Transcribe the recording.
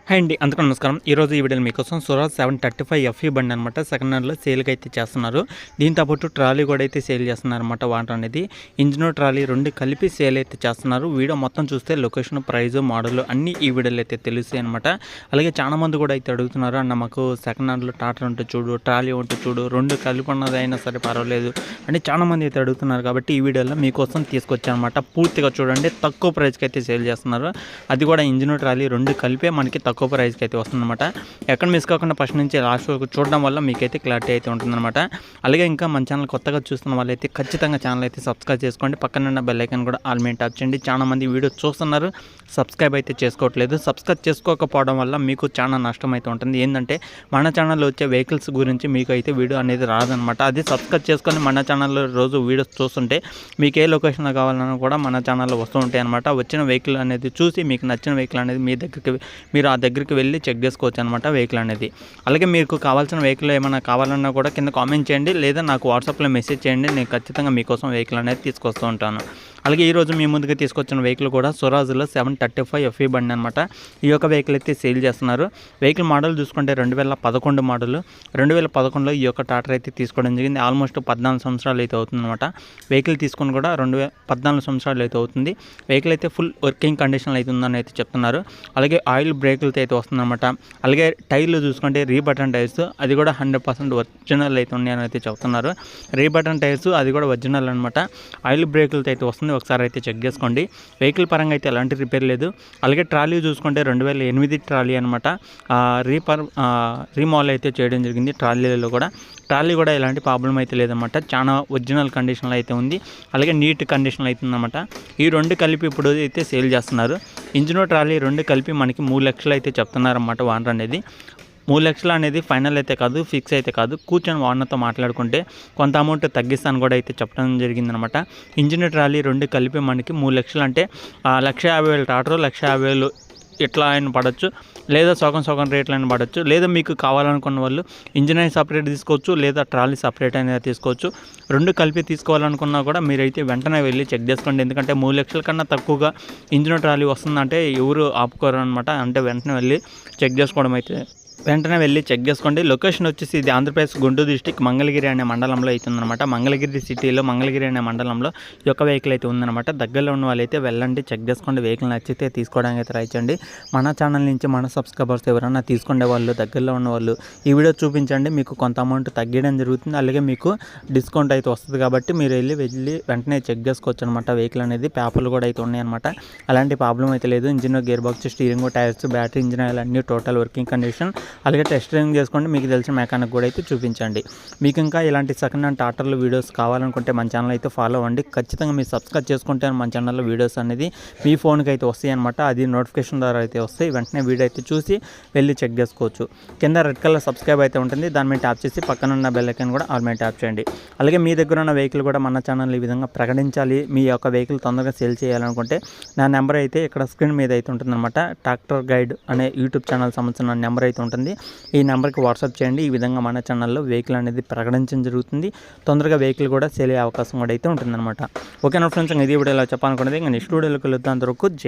Hi అండి, అందరికీ నమస్కారం. ఈరోజు ఈ వీడియోలో మీకోసం స్వరాజ్ 735 ఎఫ్ఈ బండి అనమాట సెకండ్ హ్యాండ్లో సేల్కి అయితే చేస్తున్నారు. దీంతో పాటు ట్రాలీ కూడా అయితే సేల్ చేస్తున్నారు అనమాట. వాటర్ అనేది ఇంజిన్ ట్రాలీ రెండు కలిపి సేల్ అయితే చేస్తున్నారు. వీడియో మొత్తం చూస్తే లొకేషన్, ప్రైజ్, మోడల్ అన్నీ ఈ వీడియోలో అయితే తెలుస్తాయి అనమాట. అలాగే చాలా మంది కూడా అయితే అడుగుతున్నారు, అన్న మాకు సెకండ్ హ్యాండ్లో టాటర్ ఉంటే చూడు, ట్రాలీ ఉంటే చూడు, రెండు కలిపి ఉన్నది అయినా సరే పర్వాలేదు అని చాలా మంది అయితే అడుగుతున్నారు. కాబట్టి ఈ వీడియోలో మీకోసం తీసుకొచ్చాను అనమాట. పూర్తిగా చూడండి, తక్కువ ప్రైస్కి అయితే సేల్ చేస్తున్నారు. అది కూడా ఇంజిన్ ట్రాలీ రెండు కలిపే మనకి తక్కువ ప్రైస్కి అయితే వస్తుందన్నమాట. ఎక్కడ మిస్ కాకుండా ఫస్ట్ నుంచి లాస్ట్ వరకు చూడడం వల్ల మీకైతే క్లారిటీ అయితే ఉంటుందన్నమాట. అలాగే ఇంకా మన ఛానల్ కొత్తగా చూస్తున్న వాళ్ళైతే ఖచ్చితంగా ఛానల్ అయితే సబ్స్క్రైబ్ చేసుకోండి. పక్కన బెల్ ఐకాన్ కూడా ఆల్ మీద ట్యాప్ చేయండి. చాలా మంది వీడియో చూస్తున్నారు, సబ్స్క్రైబ్ అయితే చేసుకోవట్లేదు. సబ్స్క్రైబ్ చేసుకోకపోవడం వల్ల మీకు చాలా నష్టం అయితే ఉంటుంది. ఏంటంటే మన ఛానల్లో వచ్చే వెహికల్స్ గురించి మీకు అయితే వీడియో అనేది రాదనమాట. అది సబ్స్క్రైబ్ చేసుకొని మన ఛానల్లో రోజు వీడియోస్ చూస్తుంటే మీకు ఏ లొకేషన్లో కావాలన్నా కూడా మన ఛానల్లో వస్తూ ఉంటాయి అనమాట. వచ్చిన వెహికల్ అనేది చూసి మీకు నచ్చిన వెహికల్ అనేది మీరు ఆ దగ్గరికి వెళ్ళి చెక్ చేసుకోవచ్చు అనమాట వెహికల్ అనేది. అలాగే మీకు కావాల్సిన వెహికల్ ఏమైనా కావాలన్నా కూడా కింద కామెంట్ చేయండి, లేదా నాకు వాట్సాప్లో మెసేజ్ చేయండి. నేను ఖచ్చితంగా మీకోసం వెహికల్ అనేది తీసుకొస్తూ ఉంటాను. అలాగే ఈరోజు మీ ముందుగా తీసుకొచ్చిన వెహికల్ కూడా స్వరాజ్లో 735 ఎఫ్ఈ బండి అనమాట. ఈ యొక్క వెహికల్ అయితే సేల్ చేస్తున్నారు. వెహికల్ మోడల్ చూసుకుంటే 2011 మోడల్. 2011లో ఈ యొక్క టాటర్ అయితే తీసుకోవడం జరిగింది. ఆల్మోస్ట్ 14 సంవత్సరాలు అయితే అవుతుంది అనమాట. వెహికల్ తీసుకుని కూడా 14 సంవత్సరాలు అయితే అవుతుంది. వెహికల్ అయితే ఫుల్ వర్కింగ్ కండిషన్లో అయితే ఉందని అయితే చెప్తున్నారు. అలాగే ఆయిల్ బ్రేకులతో అయితే వస్తుందన్నమాట. అలాగే టైర్లు చూసుకుంటే రీబటన్ టైర్స్, అది కూడా 100% ఒరిజినల్ అయితే ఉన్నాయని అయితే చెప్తున్నారు. రీబటన్ టైర్స్ అది కూడా ఒరిజినల్ అనమాట. ఆయిల్ బ్రేకులతో అయితే వస్తుంది, ఒకసారి అయితే చెక్ చేసుకోండి. వెహికల్ పరంగా అయితే ఎలాంటి రిపేర్ లేదు. అలాగే ట్రాలీ చూసుకుంటే 2008 ట్రాలీ అనమాట. రీమాల్ అయితే చేయడం జరిగింది. ట్రాలీ కూడా ఎలాంటి ప్రాబ్లం అయితే లేదన్నమాట. చాలా ఒరిజినల్ కండిషన్లో అయితే ఉంది. అలాగే నీట్ కండిషన్లో అయితే ఉందన్నమాట. ఈ రెండు కలిపి ఇప్పుడు అయితే సేల్ చేస్తున్నారు. ఇంజిన్ ట్రాలీ రెండు కలిపి మనకి 3 లక్షలు అయితే చెప్తున్నారన్నమాట. వానర్ అనేది 3 లక్షలు అనేది ఫైనల్ అయితే కాదు, ఫిక్స్ అయితే కాదు. కూర్చొని ఓనర్తో మాట్లాడుకుంటే కొంత అమౌంట్ తగ్గిస్తాను కూడా అయితే చెప్పడం జరిగిందనమాట. ఇంజిన్ ట్రాలీ రెండు కలిపి మనకి 3 లక్షలు అంటే 1,50,000 టాటర్, 1,50,000 ఇట్లా ఆయన పడవచ్చు, లేదా సగం రేట్లు అయినా పడవచ్చు. లేదా మీకు కావాలనుకున్న వాళ్ళు ఇంజిన్ అయినా సపరేట్ తీసుకోవచ్చు, లేదా ట్రాలీ సపరేట్ అయినా తీసుకోవచ్చు. రెండు కలిపి తీసుకోవాలనుకున్నా కూడా మీరైతే వెంటనే వెళ్ళి చెక్ చేసుకోండి. ఎందుకంటే 3 లక్షల కన్నా తక్కువగా ఇంజిన్ ట్రాలీ వస్తుందంటే ఎవరు ఆపుకోరు అనమాట. అంటే వెంటనే వెళ్ళి చెక్ చేసుకోండి. లొకేషన్ వచ్చేసి ఇది ఆంధ్రప్రదేశ్ గుంటూరు డిస్టిక్ మంగళగిరి అనే మండలంలో అయితే ఉందన్నమాట. మంగళగిరి సిటీలో మంగళగిరి అనే మండలంలో ఈ యొక్క వెహికల్ అయితే ఉందన్నమాట. దగ్గరలో ఉన్న వాళ్ళైతే వెళ్ళండి, చెక్ చేసుకోండి. వెహికల్ నచ్చితే తీసుకోవడానికి అయితే ట్రై చేయండి. మన ఛానల్ నుంచి మన సబ్స్క్రైబర్స్ ఎవరైనా తీసుకునే వాళ్ళు, దగ్గరలో ఉన్న వాళ్ళు ఈ వీడియో చూపించండి, మీకు కొంత అమౌంట్ తగ్గడం జరుగుతుంది. అలాగే మీకు డిస్కౌంట్ అయితే వస్తుంది. కాబట్టి మీరు వెళ్ళి వెంటనే చెక్ చేసుకోవచ్చు అనమాట. వెహికల్ అనేది పేపర్లు కూడా అయితే ఉన్నాయన్నమాట. అలాంటి ప్రాబ్లం అయితే లేదు. Engine, gear box, steering, tyres, battery, engine oil అన్నీ టోటల్ వర్కింగ్ కండిషన్. అలాగే టెస్ట్ డ్రైవింగ్ చేసుకోండి. మీకు తెలిసిన మెకానిక్ కూడా అయితే చూపించండి. మీకు ఇంకా ఇలాంటి సెకండ్ హ్యాండ్ టాటర్లు వీడియోస్ కావాలనుకుంటే మన ఛానల్ అయితే ఫాలో అవ్వండి. ఖచ్చితంగా మీరు సబ్స్క్రైబ్ చేసుకుంటే మన ఛానల్లో వీడియోస్ అనేది మీ ఫోన్కి అయితే వస్తాయి అనమాట. అది నోటిఫికేషన్ ద్వారా అయితే వస్తాయి. వెంటనే వీడియో అయితే చూసి వెళ్ళి చెక్ చేసుకోవచ్చు. కింద రెడ్ కలర్ సబ్స్క్రైబ్ అయితే ఉంటుంది, దాని మీద ట్యాప్ చేసి పక్కన ఉన్న బెల్ ఐకాన్ కూడా ఆల్ మీద ట్యాప్ చేయండి. అలాగే మీ దగ్గర ఉన్న వెహికల్ కూడా మన ఛానల్ ఈ విధంగా ప్రకటించాలి, మీ యొక్క వెహికల్ తొందరగా సేల్ చేయాలనుకుంటే నా నెంబర్ అయితే ఇక్కడ స్క్రీన్ మీద అయితే ఉంటుందన్నమాట. ట్రాక్టర్ గైడ్ అనే యూట్యూబ్ ఛానల్ సంబంధించిన నెంబర్ అయితే ఉంటుంది. ఈ నెంబర్కి వాట్సాప్ చేయండి. ఈ విధంగా మన ఛానల్లో వెహికల్ అనేది ప్రకటించడం జరుగుతుంది. తొందరగా వెహికల్ కూడా సేల్ అయ్యే అవకాశం కూడా అయితే ఉంటుందన్నమాట. ఓకేనా ఫ్రెండ్స్, ఇది వీడియోలో చెప్పాలనుకున్నది. ఇంకా నెక్స్ట్ వీడియోలోకి వెళ్తాం. అంతవరకు జై